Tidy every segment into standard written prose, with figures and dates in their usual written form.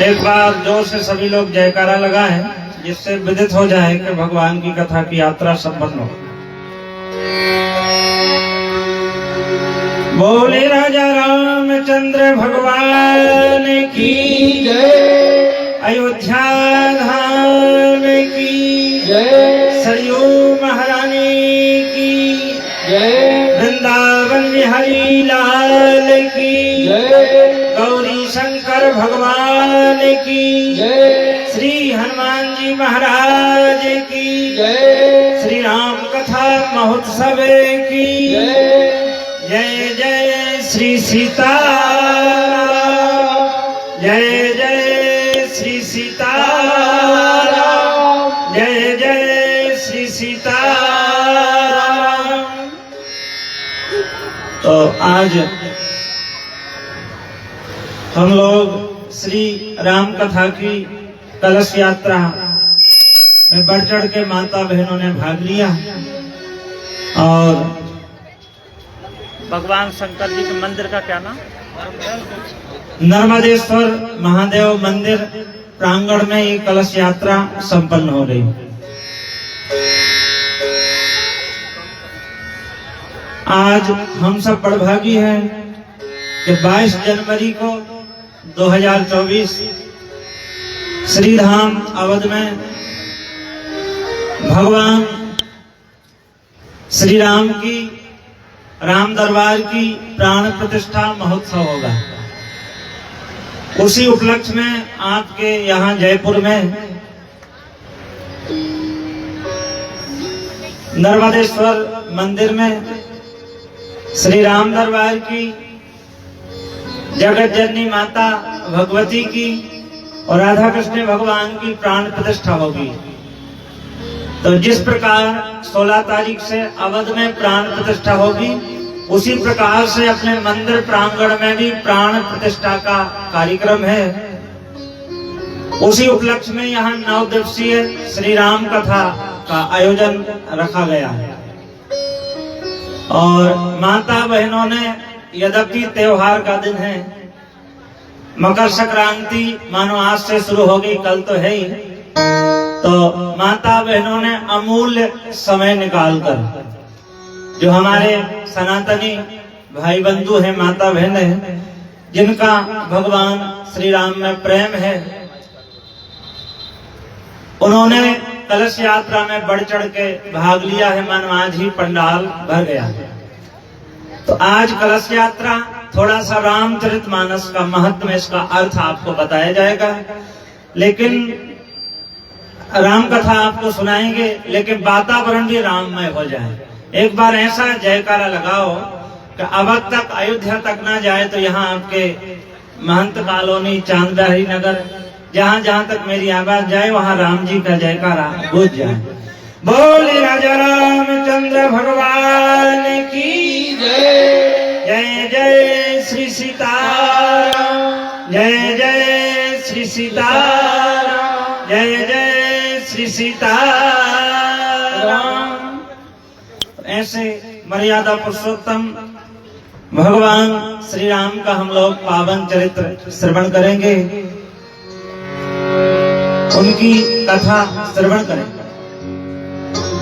एक बार जोर से सभी लोग जयकारा लगाएं, जिससे विदित हो जाए कि भगवान की कथा की यात्रा संपन्न हो। बोले राजा रामचंद्र भगवान की जय, अयोध्या धाम की जय, सरयू महारानी की जय, वृंदावन बिहारी लाल की जय, गौरी शंकर भगवान की जय, श्री हनुमान जी महाराज की जय, श्री राम कथा महोत्सव की जय, जय जय श्री सीता, जय जय श्री सीता, जय जय श्री सीता। तो आज हम लोग श्री राम कथा की कलश यात्रा में बढ़ चढ़ के माता बहनों ने भाग लिया और भगवान शंकर जी के मंदिर का क्या नाम? नर्मदेश्वर महादेव मंदिर प्रांगण में ये कलश यात्रा संपन्न हो गई। आज हम सब बड़भागी हैं कि 22 जनवरी को 2024 श्रीधाम अवध में भगवान श्री राम की राम दरबार की प्राण प्रतिष्ठा महोत्सव होगा। उसी उपलक्ष्य में आपके यहाँ जयपुर में नर्मदेश्वर मंदिर में श्री राम दरबार की जगत जननी माता भगवती की और राधा कृष्ण भगवान की प्राण प्रतिष्ठा होगी। तो जिस प्रकार 16 तारीख से अवध में प्राण प्रतिष्ठा होगी, उसी प्रकार से अपने मंदिर प्रांगण में भी प्राण प्रतिष्ठा का कार्यक्रम है। उसी उपलक्ष्य में यहाँ 9 दिवसीय श्री राम कथा का आयोजन रखा गया है। और माता बहनों ने, यद्यपि त्योहार का दिन है, मकर संक्रांति मानो आज से शुरू हो गई, कल तो है ही, तो माता बहनों ने अमूल्य समय निकालकर, जो हमारे सनातनी भाई बंधु हैं, माता बहन हैं, जिनका भगवान श्री राम में प्रेम है, उन्होंने कलश यात्रा में बढ़ चढ़ के भाग लिया है। मानो आज ही पंडाल भर गया है। तो आज कलश यात्रा थोड़ा सा रामचरितमानस का महत्व, इसका अर्थ आपको बताया जाएगा, लेकिन राम कथा आपको सुनाएंगे, लेकिन वातावरण भी राममय हो जाए। एक बार ऐसा जयकारा लगाओ कि अवध तक, अयोध्या तक ना जाए तो यहाँ आपके महंत कॉलोनी, चांदबिहारी नगर, जहाँ जहाँ तक मेरी आवाज जाए वहाँ राम जी का जयकारा गूंज जाए। बोले राजा रामचंद्र भगवान की जय, जय जय श्री सीताराम, जय जय श्री सीताराम, जय जय श्री सीताराम। ऐसे मर्यादा पुरुषोत्तम भगवान श्री राम का हम लोग पावन चरित्र श्रवण करेंगे, उनकी कथा श्रवण करेंगे।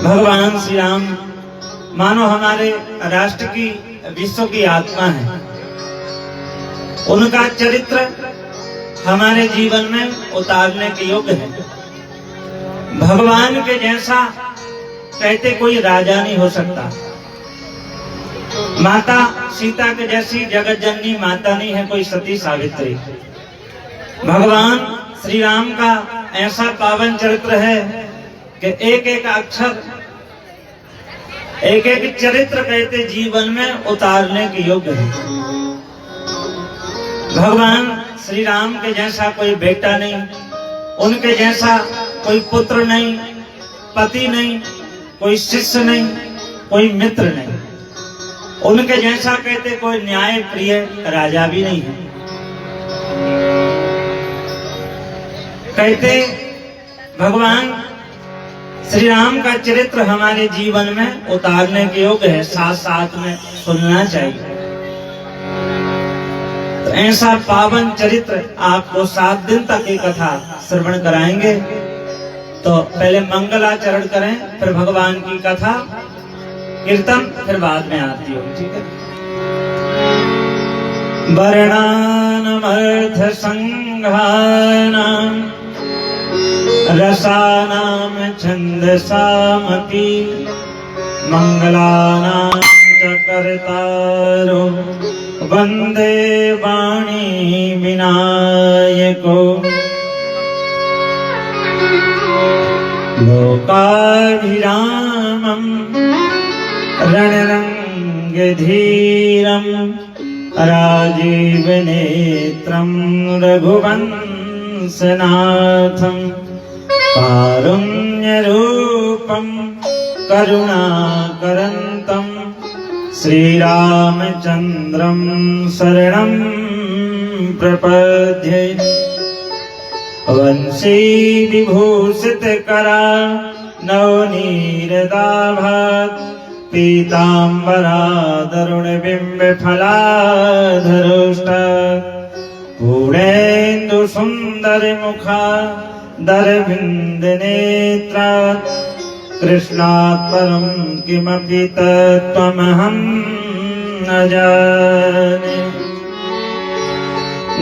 भगवान श्री राम मानो हमारे राष्ट्र की, विश्व की आत्मा है। उनका चरित्र हमारे जीवन में उतारने के योग्य है। भगवान के जैसा कहते कोई राजा नहीं हो सकता। माता सीता के जैसी जगत जननी माता नहीं है कोई सती सावित्री। भगवान श्री राम का ऐसा पावन चरित्र है कि एक एक अक्षर, एक एक चरित्र कहते जीवन में उतारने के योग्य है। भगवान श्री राम के जैसा कोई बेटा नहीं, उनके जैसा कोई पुत्र नहीं, पति नहीं, कोई शिष्य नहीं, कोई मित्र नहीं। उनके जैसा कहते कोई न्याय प्रिय राजा भी नहीं है। कहते भगवान श्री राम का चरित्र हमारे जीवन में उतारने के योग्य है, साथ साथ में सुनना चाहिए। तो ऐसा पावन चरित्र आपको 7 दिन तक की कथा श्रवण कराएंगे। तो पहले मंगलाचरण करें, फिर भगवान की कथा कीर्तन, फिर बाद में आरती होगी, ठीक है। वर्णानमर्थ संघानां रसानां छन्दसामपि मंगलानां च कर्तारो वन्दे वाणी विनायको लोकाभिरामं रणरङ्गधीरं राजीवनेत्रं रघुवंशनाथं कारुण्यरूपं करुणाकरन्तं श्रीरामचन्द्रं शरणं प्रपद्ये। वंशी विभूषितकरा नवनीरदाभात् पीताम्बरादरुणबिम्बफलाधरोष्टा पूर्णेन्दुसुन्दरमुखा दरविन्दनेत्रात् कृष्णात् परं किमपि तत्त्वमहं न जाने।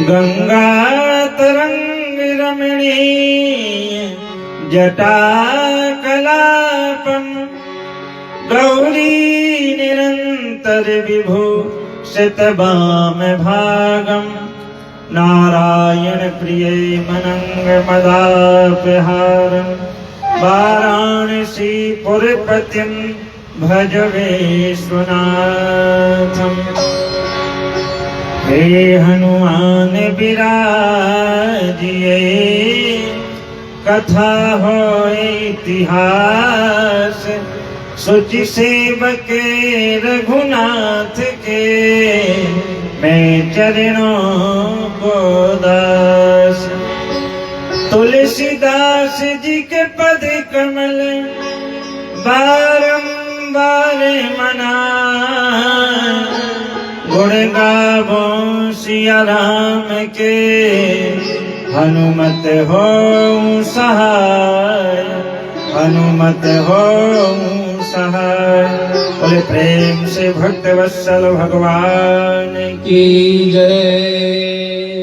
गङ्गातरङ्गरमणीय जटाकलापं गौरी निरन्तर विभूषितवामभागं नारायण प्रिये मनङ्गमदापहारं वाराणसीपुरपतिं भज विश्वनाथम्। हे हनुमान बिराजिए कथा हो इतिहास, सुचि सेवके रघुनाथ के मैं चरणों को दास। तुलसीदास जी के पद कमल बारंबार मनाए, गुण गावो सिया राम के हनुमत हो सहाय, हनुमत हो सहाय। बोले प्रेम से भक्त वत्सल भगवान की जय।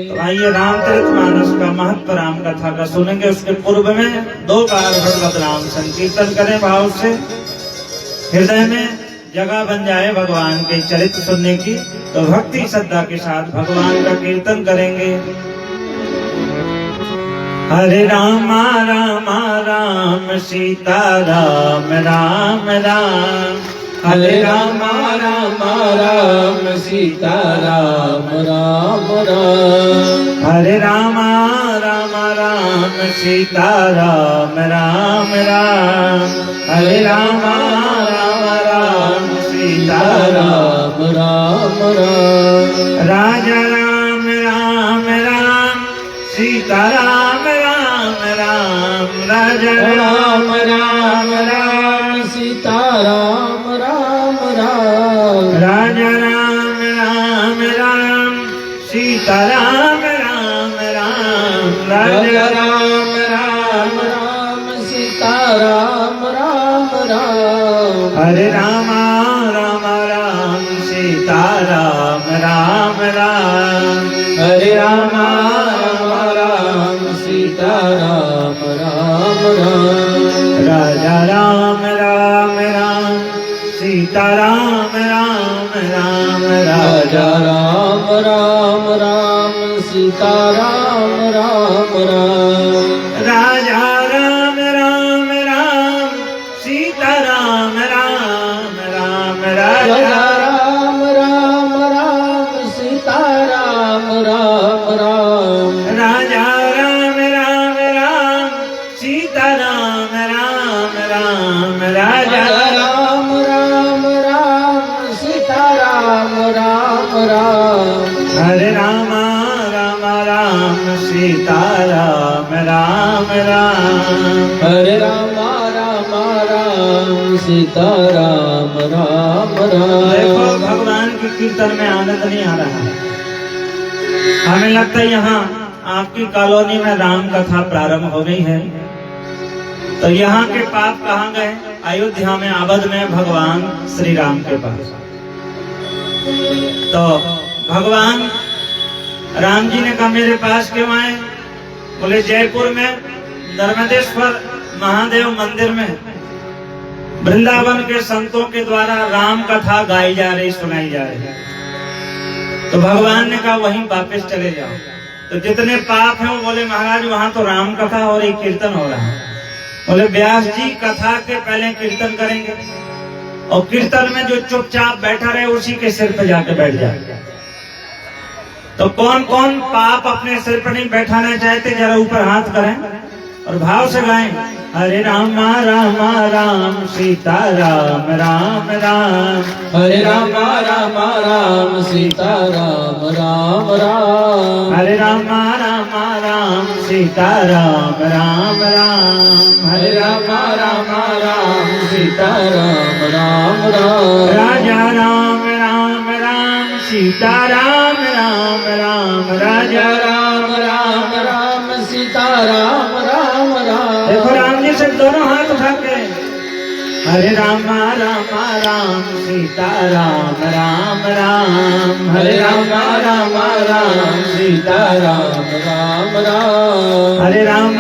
तो आइए रामचरितमानस का महत्व राम कथा का सुनेंगे। उसके पूर्व में 2 बार भगवत राम संकीर्तन करें भाव से। हृदय में जगह बन जाए भगवान के चरित्र सुनने की, तो भक्ति श्रद्धा के साथ भगवान का कीर्तन करेंगे। हरे रामा रामा राम सीता राम राम राम, हरे रामा रामा राम सीता राम राम राम, हरे रामा रामा राम सीता राम राम राम, हरे रामा रामा राम सीता राम राम राम, राजा राम राम राम सीता राम राम राम, राजा राम राम राम सीता राम राम राम, राजा राम राम राम सीता राम राम राम, राजा राम राम राम सीता राम राम राम, हरे रामा राम राम सीता राम राम राम, हरे रामा राम राम सीता राम राम राम, राजा राम राम राम सीता राम राम राम, राजा राम राम राम सीता राम राम राम, राजा राम राम राम सीता राम राम राम, राजा राम राम राम सीता राम राम राम, राजा राम राम राम सीता राम राम राम, राजा राम राम राम सीता राम राम राम, हरे रामा राम राम सीता राम राम राम, हरे रामा राम राम सीता राम राम देखो राम। भगवान के कीर्तन में आनंद नहीं आ रहा है। हमें लगता है यहाँ आपकी कॉलोनी में राम कथा प्रारंभ हो गई है, तो यहाँ के पाप कहाँ गए? अयोध्या में अवध में भगवान श्री राम के पास। तो भगवान राम जी ने कहा मेरे पास क्यों आए? बोले जयपुर में नर्मदेश्वर महादेव मंदिर में वृंदावन के संतों के द्वारा राम कथा गाई जा रही, सुनाई जा रही। तो भगवान ने कहा वहीं वापस चले जाओ। तो जितने पाप हैं वो बोले महाराज वहां तो राम कथा हो रही, कीर्तन हो रहा है। बोले व्यास जी कथा के पहले कीर्तन करेंगे, और कीर्तन में जो चुपचाप बैठा रहे उसी के सिर पे जाके बैठ जाए। तो कौन कौन पाप अपने सिर पर नहीं बैठाना चाहते, जरा ऊपर हाथ करें और भाव से गाएं। हरे राम राम राम सीता राम राम राम, हरे राम राम राम सीता राम राम राम, हरे राम राम राम सीता राम राम राम, हरे राम राम राम सीता राम राम राम, राजा राम राम राम सीता राम राम राम, राजा राम राम राम सीता राम राम राम। देखो राम जी से दोनों हाथ उठा के हरे राम राम सीता राम राम राम, हरे राम राम राम सीता राम राम राम, हरे राम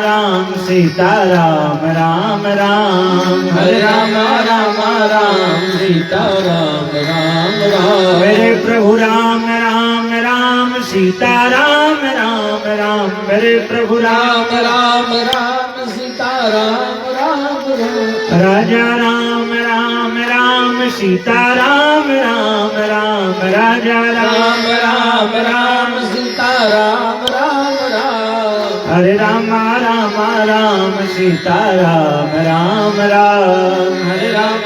राम सीता राम राम राम, हरे राम राम सीता राम राम राम। मेरे प्रभु राम राम राम सीता राम राम राम, मेरे प्रभु राम राम राम सीता राम राम राम, राजा राम राम राम सीता राम राम राम, राजा राम राम राम सीता राम राम राम, हरे राम राम सीता राम राम राम, हरे राम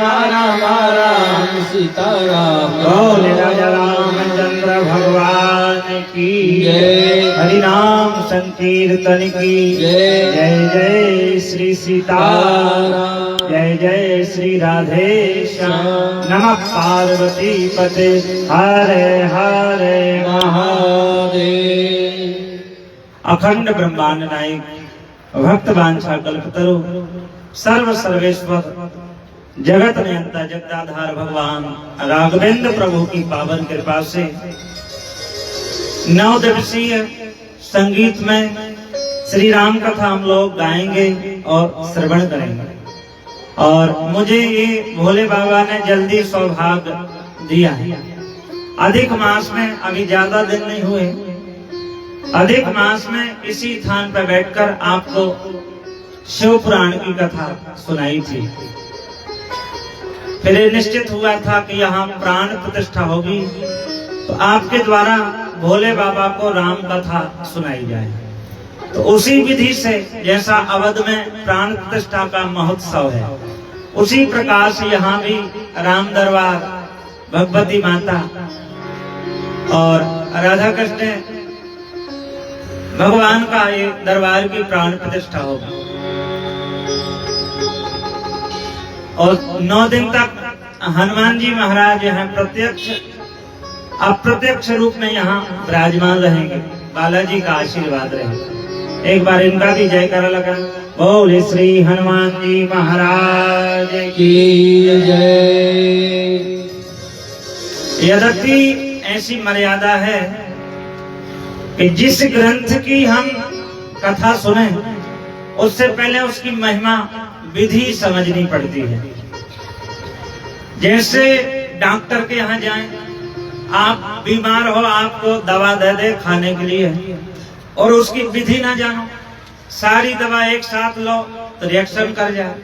राम सीता राम बोले राजा रामचंद्र भगवान की जय, हरि नाम संकीर्तन की जय। जय जय श्री सीता, जय जय श्री राधे श्याम, नमः पार्वती पते हरे हरे महादेव। अखंड ब्रह्मांड नायक भक्त वांछा कल्पतरु सर्व सर्वेश्वर जगत नियंता जगदाधार भगवान राघवेंद्र प्रभु की पावन कृपा से 9 दिवसीय संगीत में श्री राम कथा हम लोग गाएंगे और श्रवण करेंगे। और मुझे ये भोले बाबा ने जल्दी सौभाग्य दिया है। अधिक मास में अभी ज्यादा दिन नहीं हुए, अधिक मास में इसी स्थान पर बैठकर आपको शिव पुराण की कथा सुनाई थी। फिर निश्चित हुआ था कि यहाँ प्राण प्रतिष्ठा होगी, तो आपके द्वारा भोले बाबा को राम कथा सुनाई जाए। तो उसी विधि से जैसा अवध में प्राण प्रतिष्ठा का महोत्सव है, उसी प्रकार से यहाँ भी राम दरबार, भगवती माता और राधा कृष्ण भगवान का ये दरबार की प्राण प्रतिष्ठा होगी। और 9 दिन तक हनुमान जी महाराज यहाँ प्रत्यक्ष अप्रत्यक्ष रूप में यहाँ विराजमान रहेंगे। बालाजी का आशीर्वाद रहेगा। एक बार इनका भी जयकारा लगा, बोले श्री हनुमान जी महाराज की जय। यद्यपि ऐसी मर्यादा है कि जिस ग्रंथ की हम कथा सुने उससे पहले उसकी महिमा विधि समझनी पड़ती है। जैसे डॉक्टर के यहाँ जाएं, आप बीमार हो, आपको दवा दे दे खाने के लिए और उसकी विधि ना जानो, सारी दवा एक साथ लो तो रिएक्शन कर जाए,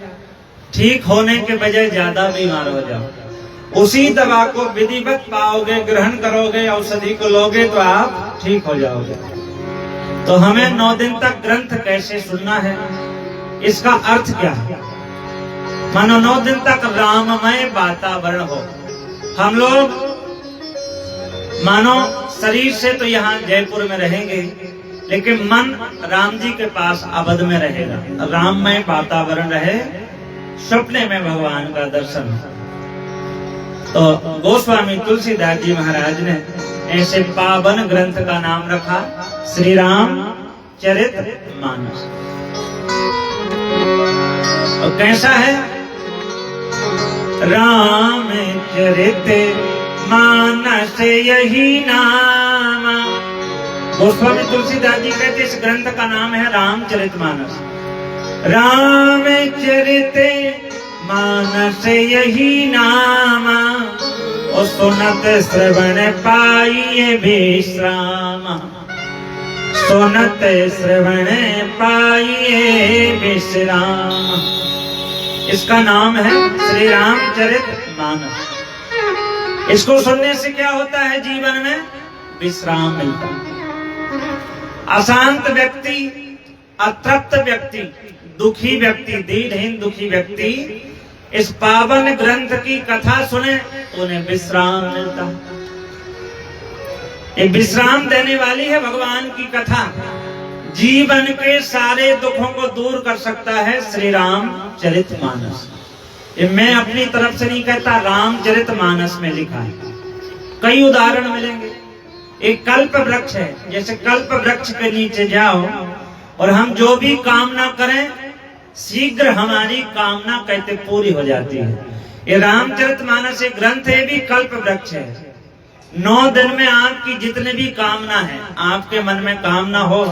ठीक होने के बजाय ज्यादा बीमार हो जाओ। उसी दवा को विधिवत पाओगे, ग्रहण करोगे, औषधि को लोगे तो आप ठीक हो जाओगे। तो हमें 9 दिन तक ग्रंथ कैसे सुनना है, इसका अर्थ क्या है? मानो 9 दिन तक राममय वातावरण हो। हम लोग मानो शरीर से तो यहाँ जयपुर में रहेंगे, लेकिन मन राम जी के पास अवध में रहेगा। राममय वातावरण रहे, सपने में भगवान का दर्शन। तो गोस्वामी तुलसीदास जी महाराज ने ऐसे पावन ग्रंथ का नाम रखा श्री राम चरितमानस। और कैसा है? राम चरित मानस यही नाम। गोस्वामी तुलसीदास जी कहते इस ग्रंथ का नाम है रामचरितमानस। राम चरित मानस यही नाम, और सुनत श्रवण पाइए विश्राम। सुनत श्रवण पाइए विश्राम। इसका नाम है श्री रामचरितमानस। इसको सुनने से क्या होता है? जीवन में विश्राम मिलता है। अशांत व्यक्ति, अतृप्त व्यक्ति, दुखी व्यक्ति, दीनहीन दुखी व्यक्ति इस पावन ग्रंथ की कथा सुने तो उन्हें विश्राम मिलता है। ये विश्राम देने वाली है भगवान की कथा। जीवन के सारे दुखों को दूर कर सकता है श्री रामचरितमानस। ये मैं अपनी तरफ से नहीं कहता, रामचरितमानस में लिखा है। कई उदाहरण मिलेंगे। एक कल्प वृक्ष है, जैसे कल्प वृक्ष के नीचे जाओ और हम जो भी कामना करें शीघ्र हमारी कामना कहते पूरी हो जाती है। ये रामचरितमानस एक ग्रंथ है, भी कल्प वृक्ष है। 9 दिन में आपकी जितने भी कामना है, आपके मन में कामना हो,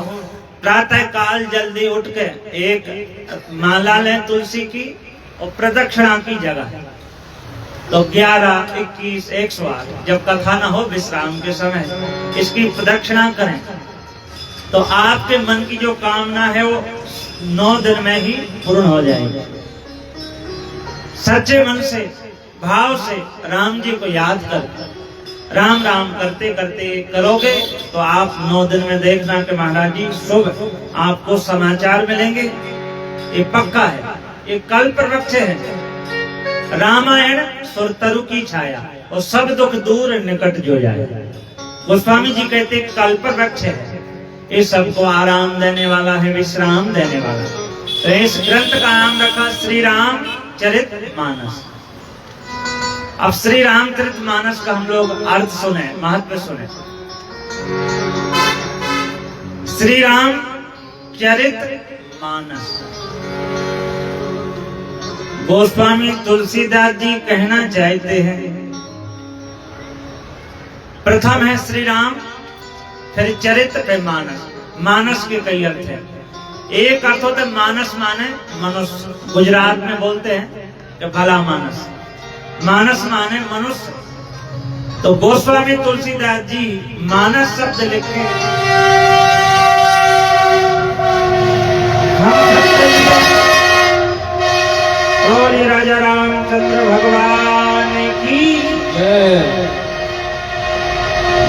प्रातः काल जल्दी उठ के एक माला लें तुलसी की और प्रदक्षिणा की जगह तो 11, 21, 108 जब कथा न हो विश्राम के समय इसकी प्रदक्षिणा करें तो आपके मन की जो कामना है वो 9 दिन में ही पूर्ण हो जाएगी। सच्चे मन से, भाव से राम जी को याद कर राम राम करते करते करोगे तो आप 9 दिन में देखना कि महाराज जी शुभ आपको समाचार मिलेंगे। ये पक्का है। ये कल्प वृक्ष है। रामायण सुरतरु की छाया और सब दुख दूर निकट जो जाए। गोस्वामी जी कहते कल्प वृक्ष है, ये सबको आराम देने वाला है, विश्राम देने वाला है। तो इस ग्रंथ का नाम रखा श्री रामचरितमानस। अब श्री रामचरितमानस का हम लोग अर्थ सुने, महत्व सुने। श्री रामचरितमानस गोस्वामी तुलसीदास जी कहना चाहते हैं, प्रथम है श्री राम, फिर चरित्र, फिर मानस। मानस के कई अर्थ हैं। एक अर्थ होता है मानस माने मनुष्य, गुजरात में बोलते हैं कि भला मानस। मानस माने मनुष्य। तो गोस्वामी तुलसीदास जी मानस शब्द लिखे और ये राजा रामचंद्र भगवान की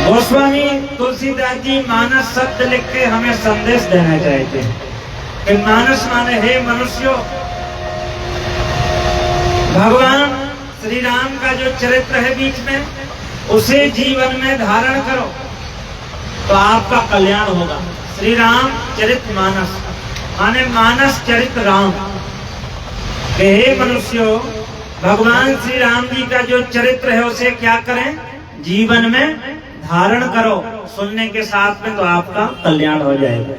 गोस्वामी तुलसीदास जी मानस शब्द लिख के हमें संदेश देना चाहते हैं कि मानस माने हे मनुष्यों, भगवान श्री राम का जो चरित्र है बीच में उसे जीवन में धारण करो तो आपका कल्याण होगा। श्री राम चरितमानस माने मानस चरित्र राम। हे मनुष्यों, भगवान श्री राम जी का जो चरित्र है उसे क्या करें? जीवन में धारण करो। सुनने के साथ में तो आपका कल्याण हो जाएगा।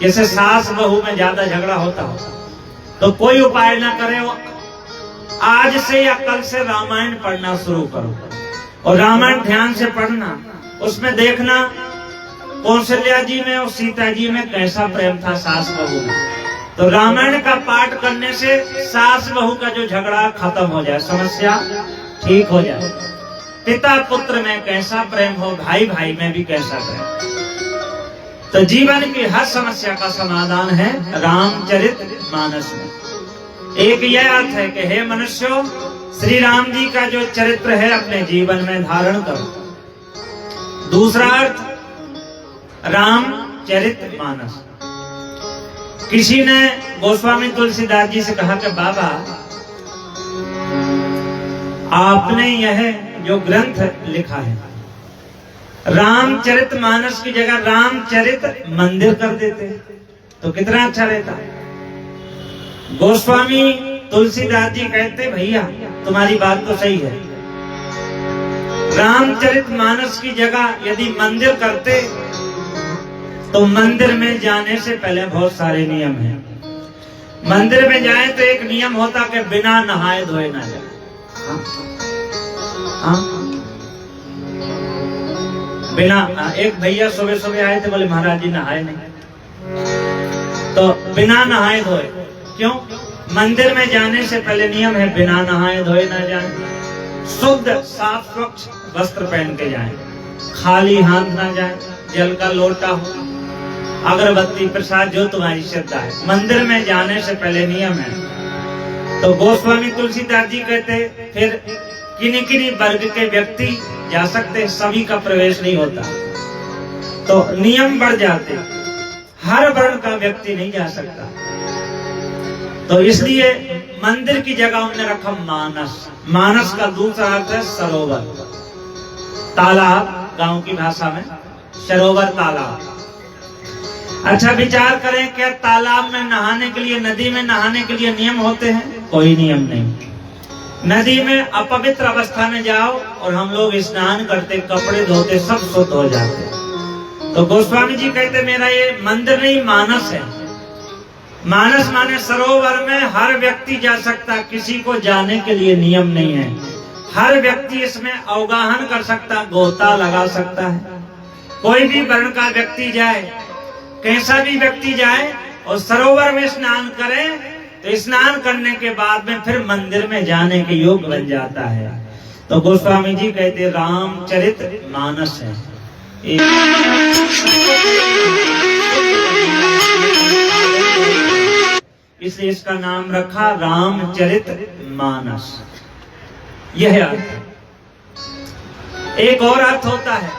जैसे सास बहू में ज्यादा झगड़ा होता हो तो कोई उपाय ना करे, आज से या कल से रामायण पढ़ना शुरू करो और रामायण ध्यान से पढ़ना। उसमें देखना कौशल्या जी में और सीता जी में कैसा प्रेम था सास बहू में। तो रामायण का पाठ करने से सास बहू का जो झगड़ा खत्म हो जाए, समस्या ठीक हो जाए। पिता पुत्र में कैसा प्रेम हो, भाई भाई में भी कैसा प्रेम। तो जीवन की हर समस्या का समाधान है रामचरितमानस में। एक यह अर्थ है कि हे मनुष्यों, श्री राम जी का जो चरित्र है अपने जीवन में धारण करो। दूसरा अर्थ रामचरितमानस। किसी ने गोस्वामी तुलसीदास जी से कहा कि बाबा आपने यह जो ग्रंथ लिखा है रामचरितमानस की जगह रामचरित मंदिर कर देते तो कितना अच्छा रहता। गोस्वामी तुलसीदास जी कहते भैया तुम्हारी बात तो सही है, रामचरितमानस की जगह यदि मंदिर करते तो मंदिर में जाने से पहले बहुत सारे नियम हैं। मंदिर में जाए तो एक नियम होता कि बिना नहाए धोए ना जाए। बिना एक भैया सुबह सुबह आए थे, बोले महाराज जी नहाए नहीं, तो बिना नहाए धोए क्यों? मंदिर में जाने से पहले नियम है बिना नहाए धोए ना जाए, शुद्ध साफ स्वच्छ वस्त्र पहन के जाए, खाली हाथ ना जाए, जल का लोटा हो, अगरबत्ती प्रसाद जो तुम्हारी श्रद्धा है। मंदिर में जाने से पहले नियम है। तो गोस्वामी तुलसीदास जी कहते फिर किन्हीं किन्हीं वर्ग के व्यक्ति जा सकते, सभी का प्रवेश नहीं होता, तो नियम बढ़ जाते, हर वर्ण का व्यक्ति नहीं जा सकता। तो इसलिए मंदिर की जगह उन्होंने रखा मानस। मानस का दूसरा अर्थ है सरोवर, तालाब, गांव की भाषा में सरोवर तालाब। अच्छा विचार करें, क्या तालाब में नहाने के लिए, नदी में नहाने के लिए नियम होते हैं? कोई नियम नहीं। नदी में अपवित्र अवस्था में जाओ और हम लोग स्नान करते, कपड़े धोते, सब शुद्ध हो जाते। तो गोस्वामी जी कहते मेरा ये मंदिर नहीं मानस है। मानस माने सरोवर में हर व्यक्ति जा सकता, किसी को जाने के लिए नियम नहीं है। हर व्यक्ति इसमें अवगाहन कर सकता, गोता लगा सकता है। कोई भी वर्ण का व्यक्ति जाए, कैसा भी व्यक्ति जाए और सरोवर में स्नान करे, तो स्नान करने के बाद में फिर मंदिर में जाने के योग बन जाता है। तो गोस्वामी जी कहते रामचरित मानस है। इसलिए इसका नाम रखा रामचरित मानस। यह अर्थ। एक और अर्थ होता है,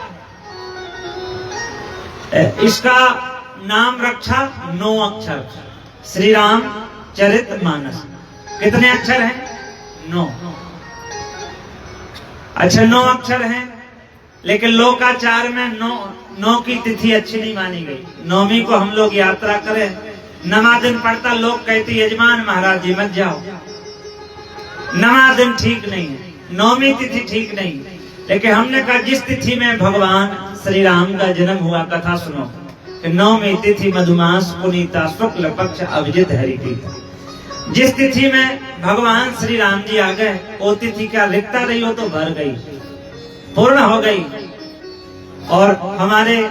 इसका नाम रखा 9 अक्षर, श्री राम चरित मानस। कितने अक्षर हैं? 9। अच्छा 9 अक्षर हैं, लेकिन लोकाचार में 9 की तिथि अच्छी नहीं मानी गई। 9वीं को हम लोग यात्रा करें, 9वां दिन पड़ता, लोग कहते यजमान महाराज जी मत जाओ, 9वां दिन ठीक नहीं है, 9वीं तिथि ठीक नहीं। लेकिन हमने कहा जिस तिथि में भगवान श्री राम का जन्म हुआ, कथा सुनो, 9वीं तिथि मधुमास पुनीता शुक्ल पक्ष अभिजित हरि की। जिस तिथि में भगवान श्री राम जी आ गए, वो तिथि क्या रिक्ता रही हो तो भर गई, पूर्ण हो गई। और हमारे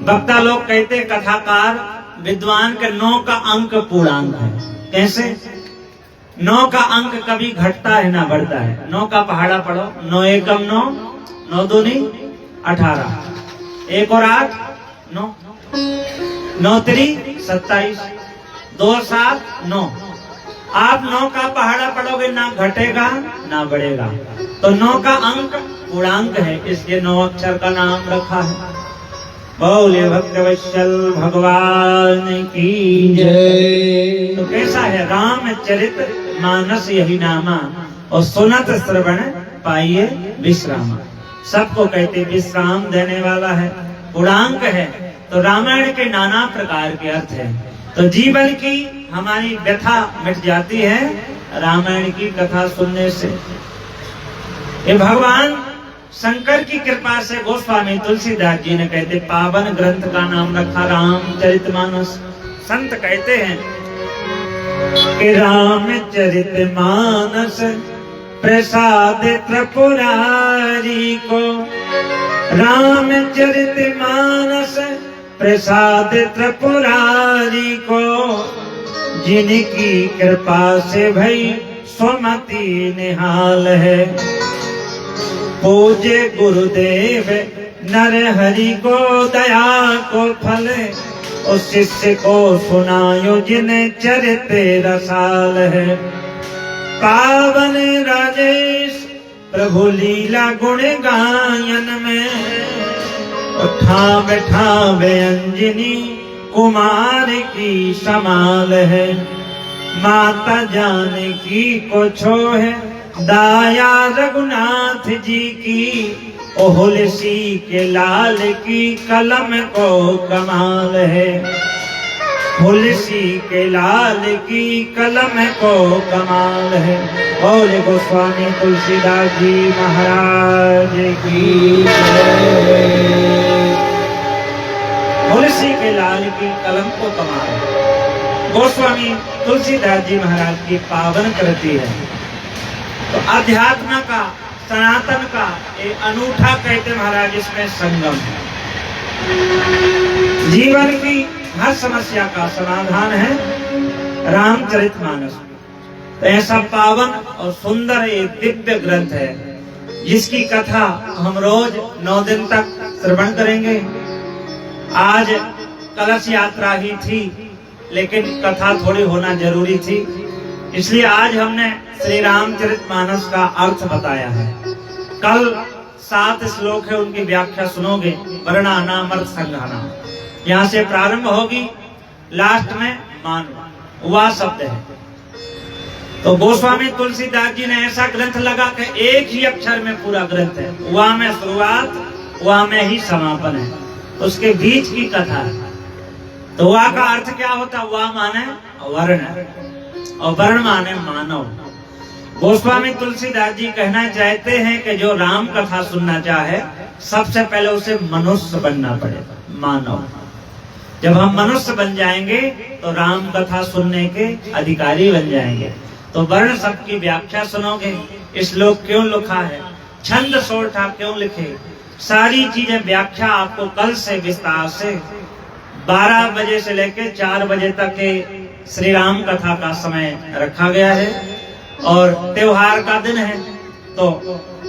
वक्ता लोग कहते, कथाकार विद्वान के 9 का अंक पूर्णांक है। कैसे? 9 का अंक कभी घटता है ना बढ़ता है। 9 का पहाड़ा पढ़ो, 9 एकम 9, 9 दूनी 18, 1 और 8 9, 9 3 27, 2 7 9। आप 9 का पहाड़ा पढ़ोगे, ना घटेगा ना बढ़ेगा। तो 9 का अंक पूर्णांक है, इसलिए 9 अक्षर का नाम रखा है। बोले भक्तवत्सल भगवान की जय। तो कैसा है रामचरित मानस यही नामा, और सुनत श्रवण पाइए विश्राम। सबको कहते विश्राम देने वाला है, पूर्णांक है। तो रामायण के नाना प्रकार के अर्थ हैं। तो जीवन की हमारी व्यथा मिट जाती है रामायण की कथा सुनने से। ये भगवान शंकर की कृपा से गोस्वामी तुलसीदास जी ने कहते पावन ग्रंथ का नाम रखा रामचरितमानस। संत कहते हैं कि रामचरितमानस प्रसाद त्रिपुरारी को, रामचरितमानस प्रसाद त्रिपुरारी को, जिनकी कृपा से भई सुमति निहाल है। पूज्य गुरुदेव नर हरि को दया को फल, उस शिष्य को सुनायो जिन्हें चरित रसाल है। पावन राजेश प्रभु लीला गुण गायन में, ठावे ठावे अंजनी कुमार की समाल है। माता जानकी को छोहे दाया रघुनाथ जी की, ओहलसी के लाल की कलम को कमाल है। तुलसी के लाल की कलम को कमाल है। बोले गोस्वामी तुलसीदास जी महाराज की जय। तुलसी के लाल की कलम को कमाल है। गोस्वामी तुलसीदास जी महाराज की पावन कृति है। तो अध्यात्म का, सनातन का एक अनूठा कहते महाराज इसमें संगम है। जीवन की हर समस्या का समाधान है रामचरितमानस। तो ऐसा पावन और सुंदर एक दिव्य ग्रंथ है जिसकी कथा हम रोज 9 दिन तक श्रवण करेंगे। आज कलश यात्रा ही थी, लेकिन कथा थोड़ी होना जरूरी थी, इसलिए आज हमने श्री रामचरितमानस का अर्थ बताया है। कल 7 श्लोक है, उनकी व्याख्या सुनोगे। वर्णानामर्थ संघाना यहाँ से प्रारंभ होगी, लास्ट में मानो वह शब्द है। तो गोस्वामी तुलसीदास जी ने ऐसा ग्रंथ लगा कि एक ही अक्षर में पूरा ग्रंथ है। वह में शुरुआत, वह में ही समापन है, उसके बीच की कथा है। तो वह का अर्थ क्या होता? वह माने वर्ण और वर्ण माने मानव। गोस्वामी तुलसीदास जी कहना चाहते हैं कि जो राम कथा सुनना चाहे सबसे पहले उसे मनुष्य बनना पड़ेगा, मानव। जब हम मनुष्य बन जाएंगे तो राम कथा सुनने के अधिकारी बन जाएंगे। तो वर्ण शब्द की व्याख्या सुनोगे, श्लोक क्यों लिखा है, छंद सोठा क्यों लिखे, सारी चीजें व्याख्या आपको कल से विस्तार से 12 बजे से लेकर 4 बजे तक के श्री राम कथा का समय रखा गया है। और त्योहार का दिन है, तो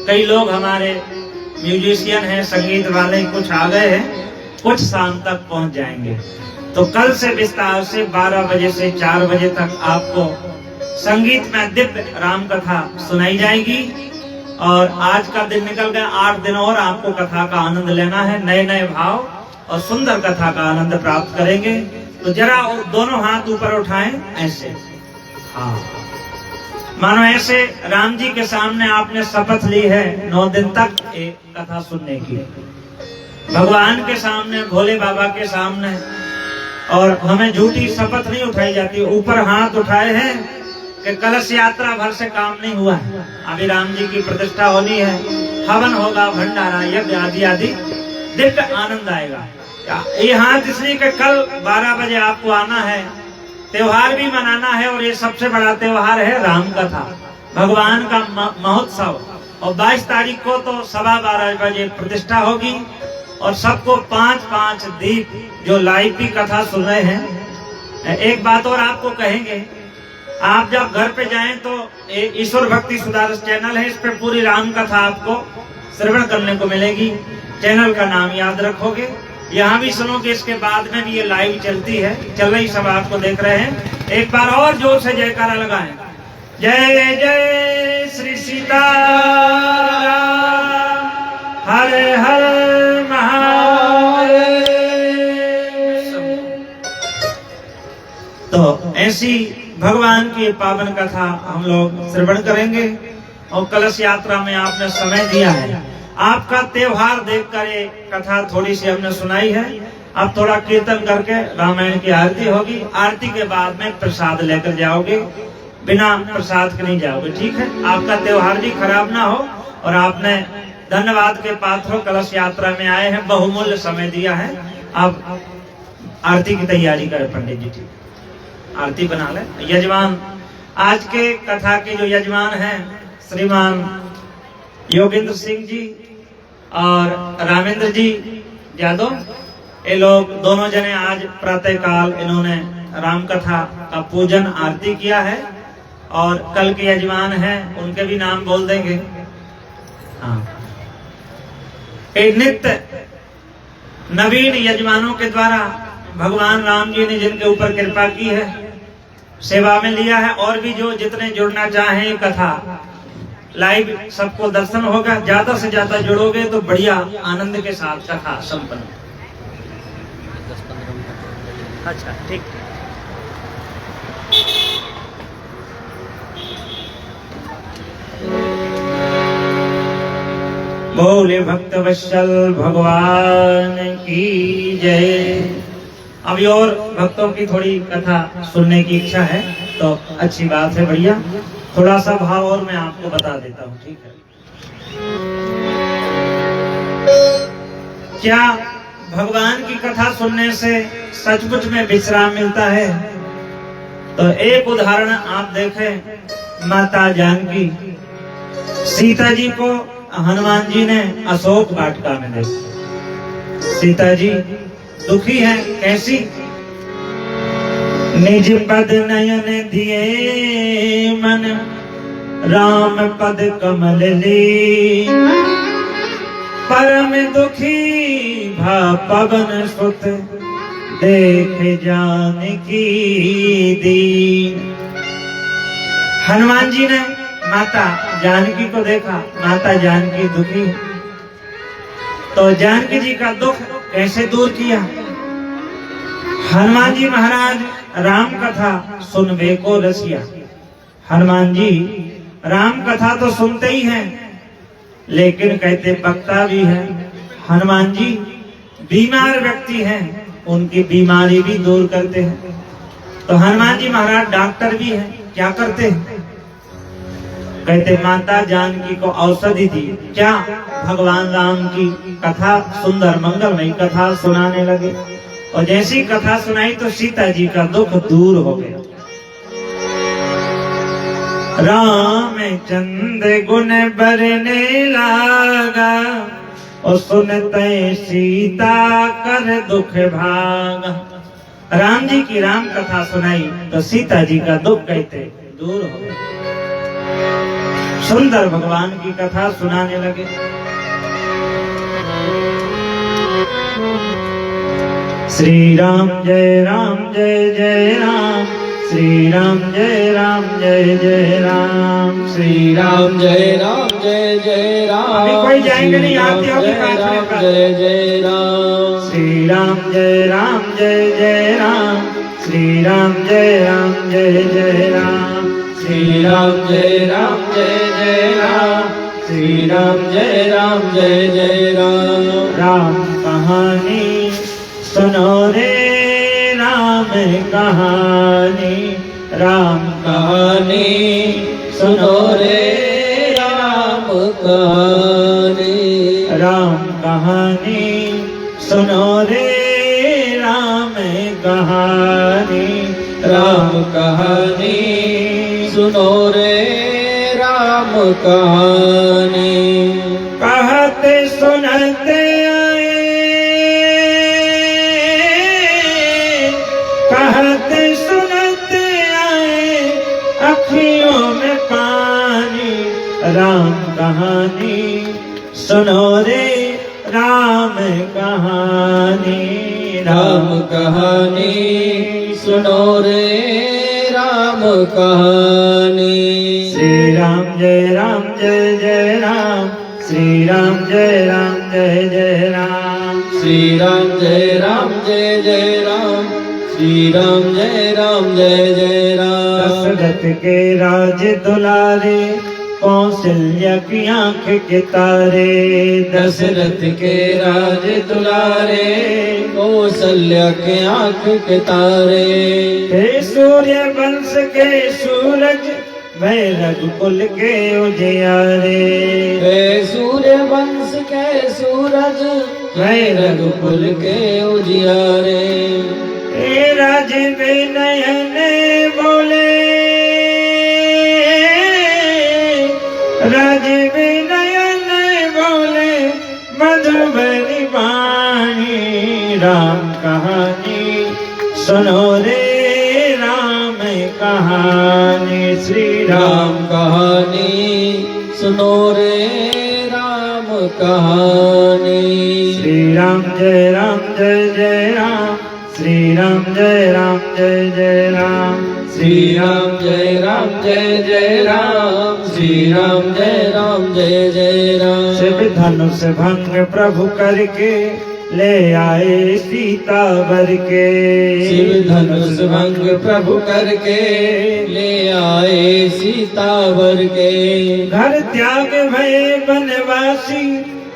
कई लोग हमारे म्यूजिशियन हैं, संगीत वाले कुछ आ गए हैं, कुछ शाम तक पहुंच जाएंगे। तो कल से विस्तार से 12 बजे से 4 बजे तक आपको संगीत में दिव्य राम कथा सुनाई जाएगी। और आज का दिन निकल गया, 8 दिन और आपको कथा का आनंद लेना है। नए नए भाव और सुंदर कथा का आनंद प्राप्त करेंगे। तो जरा दोनों हाथ ऊपर उठाएं, ऐसे, हाँ, मानो ऐसे राम जी के सामने आपने शपथ ली है 9 दिन तक एक कथा सुनने की। भगवान के सामने, भोले बाबा के सामने। और हमें झूठी शपथ नहीं उठाई जाती, ऊपर हाथ उठाए हैं कि कलश यात्रा भर से काम नहीं हुआ है, अभी राम जी की प्रतिष्ठा होनी है, हवन होगा, भंडारा, यज्ञ आदि आदि, दिव्य आनंद आएगा। ये हाथ इसलिए कि कल 12 बजे आपको आना है, त्योहार भी मनाना है। और ये सबसे बड़ा त्योहार है राम कथा, भगवान का महोत्सव। और 22 तारीख को तो 12:15 बजे प्रतिष्ठा होगी। और सबको 5-5 दीप, जो लाइव भी कथा सुन रहे हैं। एक बात और आपको कहेंगे, आप जब घर पे जाएं तो ईश्वर भक्ति सुधार चैनल है, इस पे पूरी राम कथा आपको श्रवण करने को मिलेगी। चैनल का नाम याद रखोगे, यहाँ भी सुनोगे, इसके बाद में भी ये लाइव चलती है, चल रही, सब आपको देख रहे हैं। एक बार और जोर से जयकारा लगाएं, जय जय श्री सीताराम, हर हर महादेव। तो ऐसी भगवान की पावन कथा हम लोग श्रवण करेंगे। और कलश यात्रा में आपने समय दिया है, आपका त्योहार देखकर ये कथा थोड़ी सी हमने सुनाई है। अब थोड़ा कीर्तन करके रामायण की आरती होगी, आरती के बाद में प्रसाद लेकर जाओगे, बिना प्रसाद के नहीं जाओगे, ठीक है? आपका त्योहार भी खराब ना हो। और आपने धन्यवाद के पात्र हो, कलश यात्रा में आए हैं, बहुमूल्य समय दिया है। अब आरती की तैयारी करें पंडित जी, ठीक, आरती बना ले। यजमान, आज के कथा के जो यजमान हैं श्रीमान योगेंद्र सिंह जी और रामेंद्र जी यादव, ये लोग दोनों जने आज प्रातः काल इन्होंने राम कथा का पूजन आरती किया है। और कल के यजमान हैं, उनके भी नाम बोल देंगे। हाँ, एक नित्य नवीन यजमानों के द्वारा भगवान राम जी ने जिनके ऊपर कृपा की है, सेवा में लिया है। और भी जो जितने जुड़ना चाहें, कथा लाइव सबको दर्शन होगा। ज्यादा से ज्यादा जुड़ोगे तो बढ़िया आनंद के साथ कथा संपन्न। अच्छा, ठीक। बोले भक्त वत्सल भगवान की जय। अभी और भक्तों की थोड़ी कथा सुनने की इच्छा है तो अच्छी बात है, बढ़िया। थोड़ा सा भाव और मैं आपको बता देता हूँ, ठीक है। क्या भगवान की कथा सुनने से सचमुच में विश्राम मिलता है? तो एक उदाहरण आप देखें, माता जानकी, सीता जी को हनुमान जी ने अशोक वाटिका में देखा। सीता जी दुखी है, कैसी? निज पद नयन दिए मन, राम पद कमल ली, परम दुखी भा पवन सुत, देख जानकी दीन। हनुमान जी ने माता जानकी को देखा, माता जानकी दुखी है, तो जानकी जी का दुख कैसे दूर किया? हनुमान जी महाराज राम कथा सुनबे को रसिया। हनुमान जी राम कथा तो सुनते ही हैं, लेकिन कहते वक्ता भी है। हनुमान जी बीमार व्यक्ति हैं, उनकी बीमारी भी दूर करते हैं। तो हनुमान जी महाराज डॉक्टर भी हैं, क्या करते हैं? कहते माता जानकी को औषधि दी, क्या? भगवान राम की कथा, सुंदर मंगलमयी कथा सुनाने लगे। और जैसी कथा सुनाई तो सीता जी का दुख दूर हो गया। रामचंद्र गुण बरने लागा, और सुनते सीता कर दुख भागा। राम जी की राम कथा सुनाई तो सीता जी का दुख कहते दूर हो गया। सुंदर भगवान की कथा सुनाने लगे। श्री राम जय जय राम, श्री राम जय जय राम, श्री राम जय जय राम। अभी कोई जाएंगे नहीं, आते होगी राम जय जय राम। श्री राम जय जय राम, श्री राम जय जय राम, श्री राम जय जय राम, श्री राम जय जय राम। राम कहानी सुनो रे, राम कहानी, राम कहानी सुनो रे, राम कहानी, राम कहानी सुनो रे, राम कहानी, राम कहानी सुनो रे, राम कहानी। कहते सुनते आए, कहते सुनते आए, अखियों में पानी। राम कहानी सुनो रे, राम कहानी, राम कहानी सुनो रे, राम कहानी। श्री राम जय जय राम, श्री राम जय जय राम, श्री राम जय जय राम, श्री राम जय जय राम। दशरथ के राज दुलारे, कौशल्या की आंख के तारे। दशरथ के राज दुलारे, कौशल्या के आंख के तारे। हे सूर्य वंश के सूरज, मैं रघुकुल के उजियारे। हे सूर्य वंश के सूरज, मैं रघुकुल के उजियारे। हे राज में नयन बोले, राज में नयन बोले, मधुबनी वाणी। राम कहानी सुनो रे, राम कहानी, श्री राम कहानी सुनो रे, राम कहानी। श्री राम जय जय राम, श्री राम जय जय राम, श्री राम जय जय राम, श्री राम जय जय राम। शिव धनुष भंग प्रभु करके, ले आए सीता वर के। शिव धनुष भंग प्रभु करके, ले आए सीता वर के। घर त्याग भय बनवासी,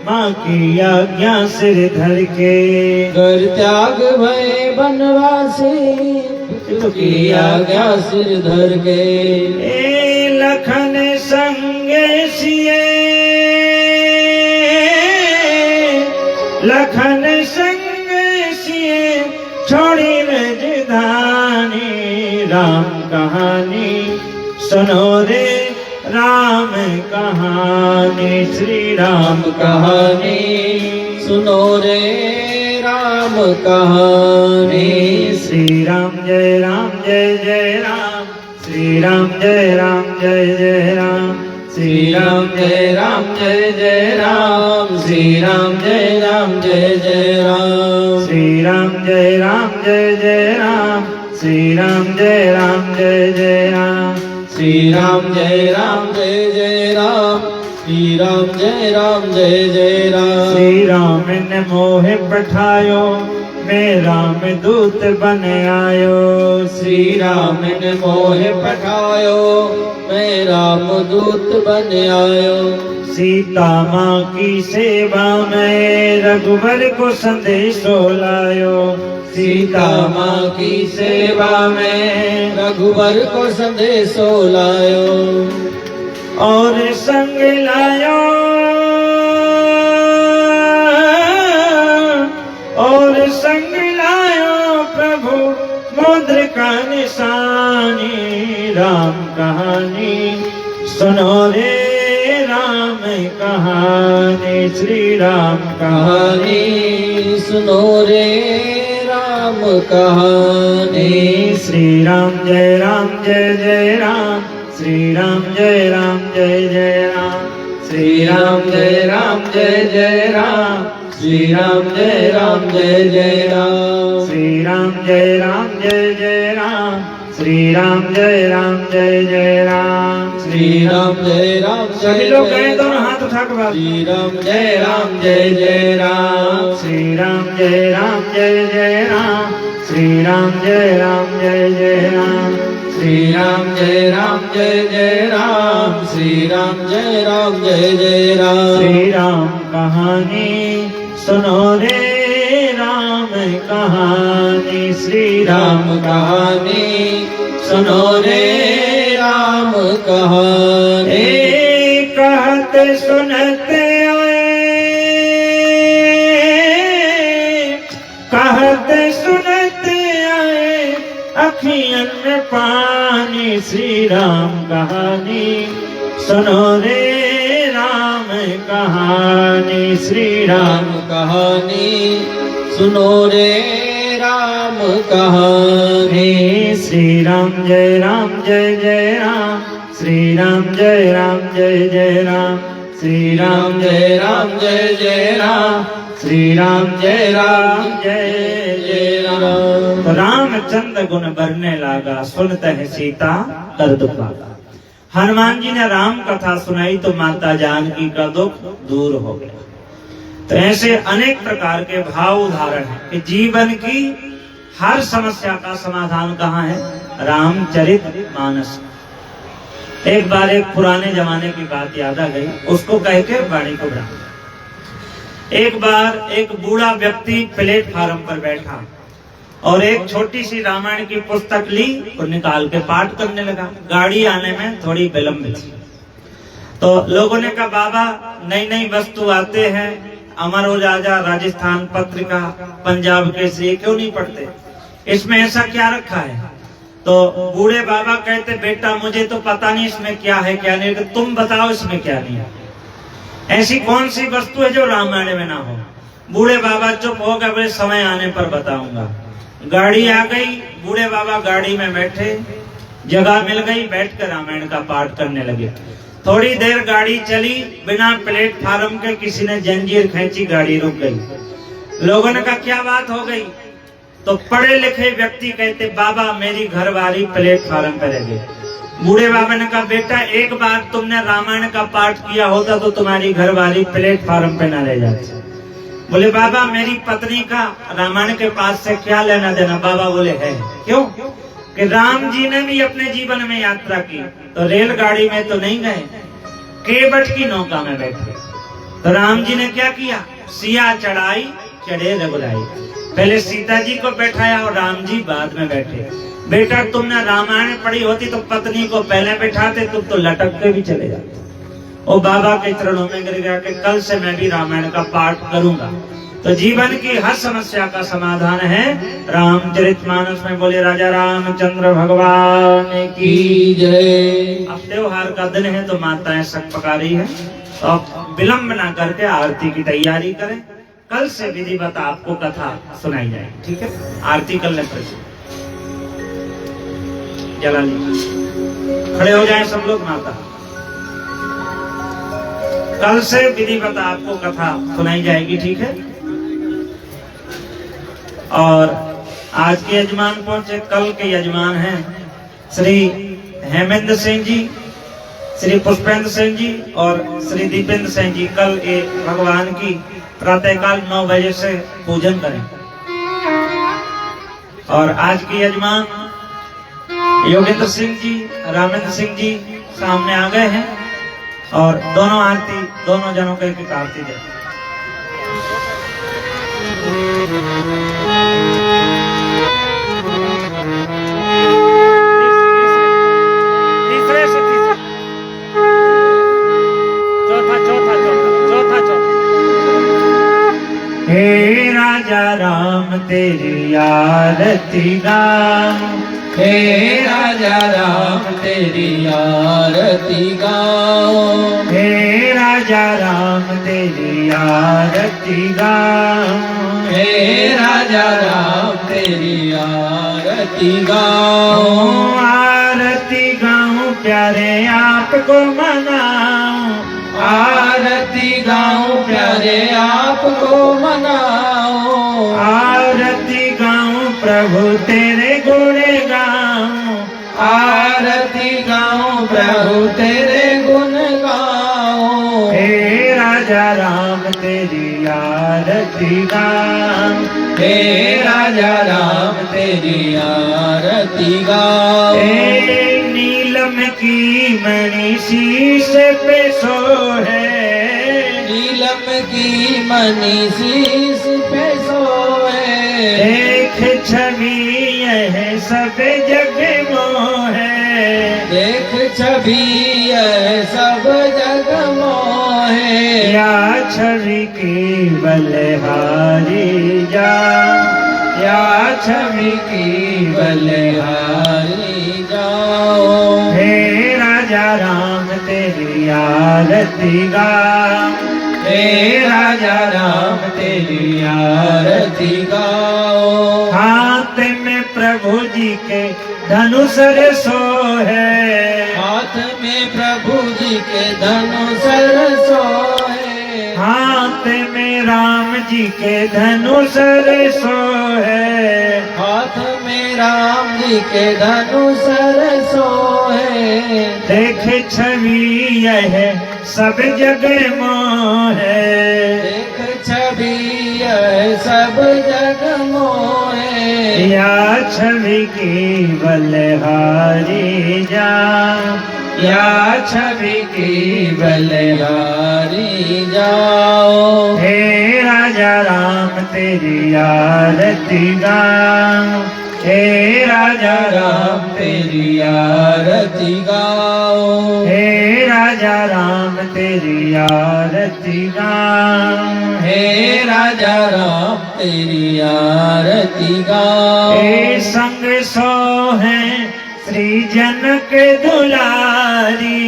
माँ की आज्ञा सिर धर के। घर त्याग भय बनवासी की आज्ञा सिर धर के। ए लखन संगे सिए, लखन संगे सिए छोड़ी रजधानी। राम कहानी सुनो रे राम कहानी, श्री राम कहानी सुनो रे राम कहानी। श्री राम जय राम जय जय राम, श्री राम जय राम जय जय राम, श्री राम जय राम जय जय राम, श्री राम जय राम जय जय राम। श्री राम जय राम जय जय राम, श्री राम जय राम जय जय राम, श्री राम जय राम जय जय राम, श्री राम जय राम जय जय राम। श्री राम ने मोह पठायो, मैं राम दूत बन आयो। श्री राम ने मोह पठायो, मैं राम दूत बन आयो। सीता माँ की सेवा में रघुवर को संदेशो लायो। सीता माँ की सेवा में रघुवर को संदेशो लायो। और संग लायो, और संग लायो प्रभु मुद्र का निशानी। राम कहानी सुनो रे राम कहानी, श्री राम कहानी सुनो रे राम कहानी। श्री राम जय राम जय जय राम, श्री राम जय राम जय जय राम, श्री राम जय राम जय जय राम, श्री राम जय राम जय जय राम। श्री राम जय राम जय जय राम, श्री राम जय राम जय जय राम, श्री राम जय राम सभी लोग कहें दोनों हाथ उठा के बात। श्री राम जय राम जय जय राम, श्री राम जय राम जय जय राम, श्री राम जय राम जय जय राम, श्री राम जय राम जय जय राम, श्री राम जय राम जय जय राम। श्री राम कहानी सुनो रे राम कहानी, श्री राम कहानी सुनो रे राम कहानी। कहते सुनते आए, कहते सुनते आए अखियन में पानी। श्री राम कहानी सुनो रे राम कहानी, श्री राम कहानी सुनो रे राम कहानी। श्री राम जय राम जय जय राम, श्री राम जय राम जय जय राम, श्री राम जय राम जय जय राम, श्री राम जय राम जय जय राम। रामचंद्र गुण बरने लागा, सुनते हैं सीता कर दुख भागा। हनुमान जी ने राम कथा सुनाई तो माता जानकी का दुख दूर हो गया। तो ऐसे अनेक प्रकार के भाव उदाहरण है कि जीवन की हर समस्या का समाधान कहाँ है? रामचरित मानस। एक बार एक पुराने जमाने की बात याद आ गई, उसको कह के वाणी को बढ़ा। एक बार एक बूढ़ा व्यक्ति प्लेटफार्म पर बैठा और एक छोटी सी रामायण की पुस्तक ली और निकाल के पाठ करने लगा। गाड़ी आने में थोड़ी विलंब थी तो लोगों ने कहा, बाबा नई नई वस्तु आते हैं, अमर उजाला, राजस्थान पत्रिका, पंजाब केसरी, क्यों नहीं पढ़ते? इसमें ऐसा क्या रखा है? तो बूढ़े बाबा कहते, बेटा मुझे तो पता नहीं इसमें क्या है क्या नहीं, तुम बताओ इसमें क्या नहीं है। ऐसी कौन सी वस्तु है जो रामायण में ना हो? बूढ़े बाबा चुप हो गए, बोले समय आने पर बताऊंगा। गाड़ी आ गई, बूढ़े बाबा गाड़ी में बैठे, जगह मिल गई, बैठकर रामायण का पाठ करने लगे। थोड़ी देर गाड़ी चली, बिना प्लेटफार्म के किसी ने जंजीर खींची, गाड़ी रुक गई। लोगों ने कहा क्या बात हो गई? तो पढ़े लिखे व्यक्ति कहते, बाबा मेरी घरवाली प्लेटफार्म पर रह गई। बूढ़े बाबा ने कहा, बेटा एक बार तुमने रामायण का पाठ किया होता तो तुम्हारी घरवाली प्लेटफार्म पे न रह जाती। बोले बाबा मेरी पत्नी का रामायण के पास से क्या लेना देना? बाबा बोले है। क्यों? कि राम जी ने भी अपने जीवन में यात्रा की तो रेलगाड़ी में तो नहीं गए, केवट की नौका में बैठे। तो राम जी ने क्या किया, सिया चढ़ाई चढ़े रघुराई। पहले सीता जी को बैठाया और राम जी बाद में बैठे। बेटा तुमने रामायण पढ़ी होती तो पत्नी को पहले बैठाते, तुम तो लटक के भी चले जाते। और बाबा के चरणों में गिर गया कि कल से मैं भी रामायण का पाठ करूंगा। तो जीवन की हर समस्या का समाधान है रामचरितमानस में। बोले राजा रामचंद्र भगवान की जय। अब त्योहार का दिन है तो माताएं सब पका रही है, तो अब विलंब ना करके आरती की तैयारी करें। कल से विधिवत आपको कथा सुनाई जाएगी, ठीक है। आरती कर लें, जला ली, खड़े हो जाएं सब लोग। माता कल से विधिवत आपको कथा सुनाई जाएगी, ठीक है। और आज के यजमान पहुंचे, कल के यजमान हैं श्री हेमेंद्र सिंह जी, श्री पुष्पेंद्र सिंह जी और श्री दीपेंद्र सिंह जी। कल एक भगवान की प्रातःकाल 9 बजे से पूजन करें। और आज के यजमान योगेंद्र सिंह जी, रामेंद्र सिंह जी सामने आ गए हैं और दोनों आरती, दोनों जनों को एक आरती दे। तीसरे से तीसरा, चौथा चौथा चौथा चौथा चौथा। हे राजा राम तेरी आरती गाऊं, हे राजा राम तेरी आरती गाओ। हे राजा राम तेरी आरती गाऊं, हे राजा राम तेरी आरती गाओ। आरती गाऊं प्यारे आपको मनाऊं, आरती गाऊं प्यारे आपको मनाओ। आरती गाऊं प्रभु तेरे गुण गाऊं, आरती गाऊं प्रभु तेरे गुण गाओ। हे राजा राम तेरी आरती गाऊं, हे राजा राम तेरी आरती गाओ। हे नीलम की मणि शीश पे सोहे, नीलम की मणि शीश पे सोए। देख छवि यह सब जग मोहे, देख छवि यह सब जग मोहे। या छवि की बलहारी जा, या छवि की बलिहारी जाओ। हे राजा राम तेरी आरती गाऊं, हे राजा राम तेरी आरती गाओ। हाथ में प्रभु जी के धनुष सोहे, हाथ में प्रभु जी के धनुष सोहे। हाथ में राम जी के धनुष सोहे, हाथ में राम जी के धनुष सोहे। देख छवि यह सब जग मोहे, देख छवि यह सब जग मोहे। या छवि की बलहारी जा, या छवि की बलिहारी जाओ। हे राजा राम तेरी आरती गाऊं, हे राजा राम तेरी आरती गाओ। हे राजा राम तेरी आरती गाऊं, हे राजा राम तेरी आरती गाओ। हे संग सोहे श्री जनक दुलारी,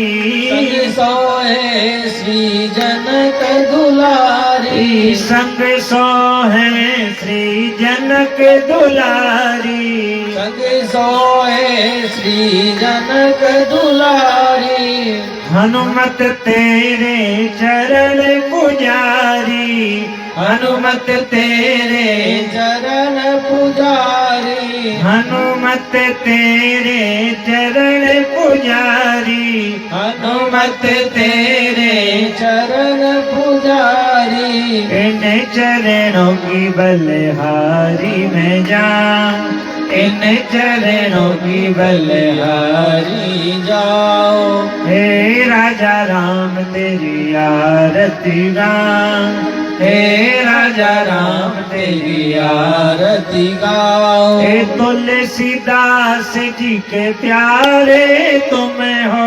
संग सोए श्री जनक दुलारी। संग सोहे श्री जनक दुलारी, संग सोए श्री जनक दुलारी। हनुमत तेरे चरण पुजारी, हनुमत तेरे चरण पुजारी। हनुमत तेरे चरण पुजारी, हनुमत तेरे चरण पुजारी। इन चरणों की बलहारी में जाऊं, इन चरणों की बलिहारी जाओ। हे राजा राम तेरी आरती गाऊं, हे राजा राम तेरी आरती गाओ। हे तुलसीदास जी के प्यारे तुम हो,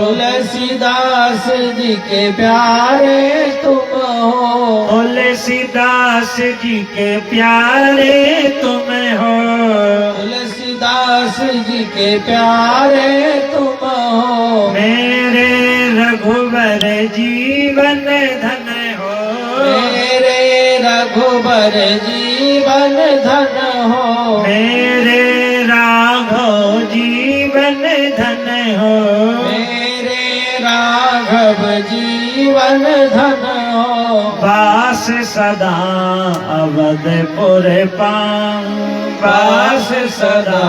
तुलसीदास जी के प्यारे तुम हो। तुलसीदास जी के प्यारे तुम हो, तुलसीदास जी के प्यारे तुम हो। मेरे रघुवर जीवन धन हो, मेरे रघुबर जीवन धन हो। मेरे राघव जीवन धन हो, मेरे राघव जीवन धन हो। वास सदा अवधपुर पाऊं, वास सदा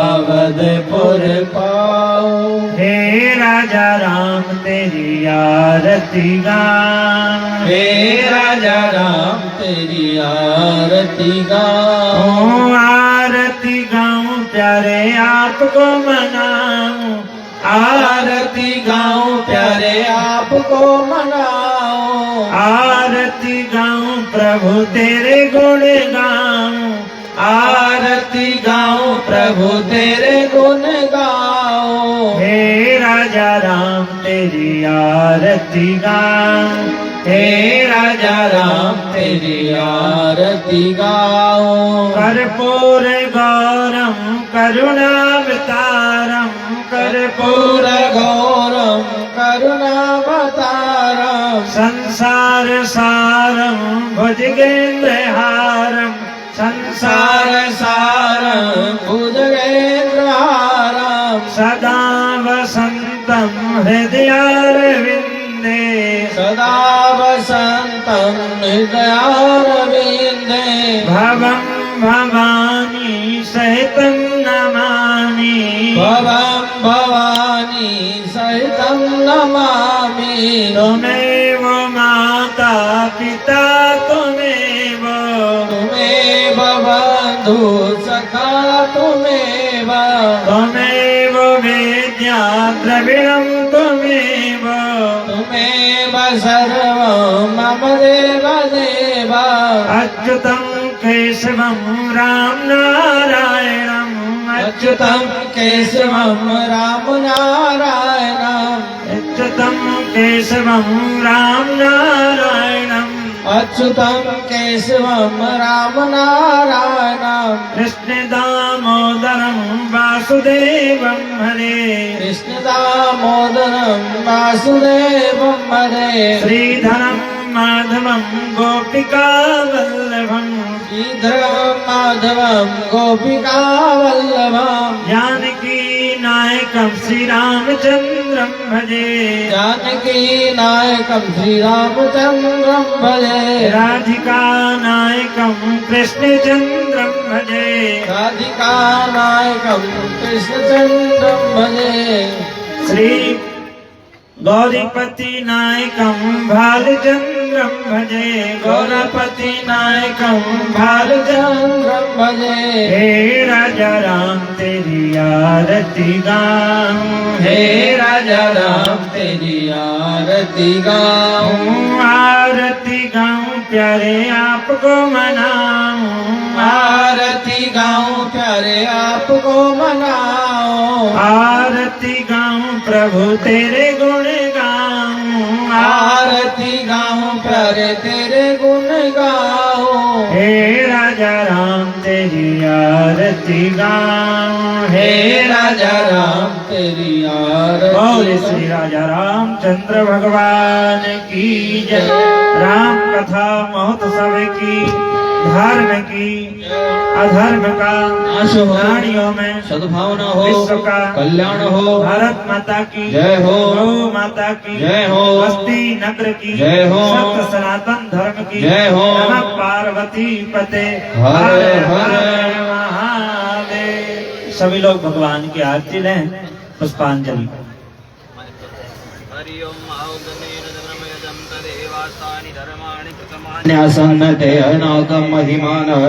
अवधपुर पाओ। हे राजा राम तेरी आरती गाऊं, हे राजा राम तेरी आरती गाओ। ओ आरती गाऊं प्यारे आपको मनाऊं, आरती गाऊं प्यारे आपको मनाओ। आरती गाऊं प्रभु तेरे गुण गाऊं, आरती गाऊं प्रभु तेरे गुण गाओ। हे राजा राम तेरी आरती गाऊं, हे राजा राम तेरी आरती गाओ। कर्पूर गौरम करुणावतारम, कर्पूर गौरम करुणावतारम। संसार सारम भुजगेन्द्रहारम, संसार सारं भुजगेन्द्रहारं। सदा वसन्तं हृदयारविन्दे, सदा वसन्तं हृदयारविन्दे। भवं भवानी सहितं नमामि, भवं भवानी सहितं नमामि। त्वमेव माता पिता त्वमेव, तुमेव बन्धु सखा तुमेव। त्वमेव वेद्या द्रविणं त्वमेव, तुमेव सर्वं मम देव देव। अच्युतं केशवं राम नारायणम्, अच्युतं केशवं राम नारायणम्। अच्युतं केशवं राम नारायणम्, अच्युतं केशवं राम नारायणम्। कृष्ण दामोदरं वासुदेवं हरे, कृष्ण दामोदरं वासुदेवं हरे। श्रीधरं माधवं गोपिका वल्लभम्, श्रीधरं माधवं गोपिका वल्लभम्। जानकी नायकं श्रीरामचन्द्रं भजे, जानकी नायकं श्रीरामचन्द्रं भजे। राधिका नायकं कृष्णचन्द्रं भजे, राधिका नायकं कृष्णचन्द्रं भजे। श्री गौरीपति नायकं भालचन्द्रं भजे, गौरपति नायकं भालचन्द्रं भजे। हे राजा राम तेरी आरती गाऊं, हे राजा राम तेरी आरती गाऊं। आरती गाऊं प्यारे आपको मनाऊं, आरती गाऊं प्यारे आपको मनाओ। आरती गाऊं प्रभु तेरे गुण गाऊं, आरती गाऊं प्यारे तेरे गुण गाओ। हे राजा राम तेरी आरती गाऊं, हे राजा राम तेरी आरती बोल श्री राजा रामचंद्र भगवान की जय। राम कथा महोत्सव की धर्म की अधर्म का नाश हो, प्राणियों में सद्भावना हो, विश्व का कल्याण हो। भारत माता की जय हो, गौ माता की जय हो, बस्ती नगर की जय हो, सत्य सनातन धर्म की जय हो। नमः पार्वती पते हर हर महादेव। सभी लोग भगवान की आरती लें, पुष्पांजलि। हरि ओम आओगमेन धर्मयजं तदेवास्तानि धर्माणि प्रथमानि न्यासन्नते अनागम महिमानः।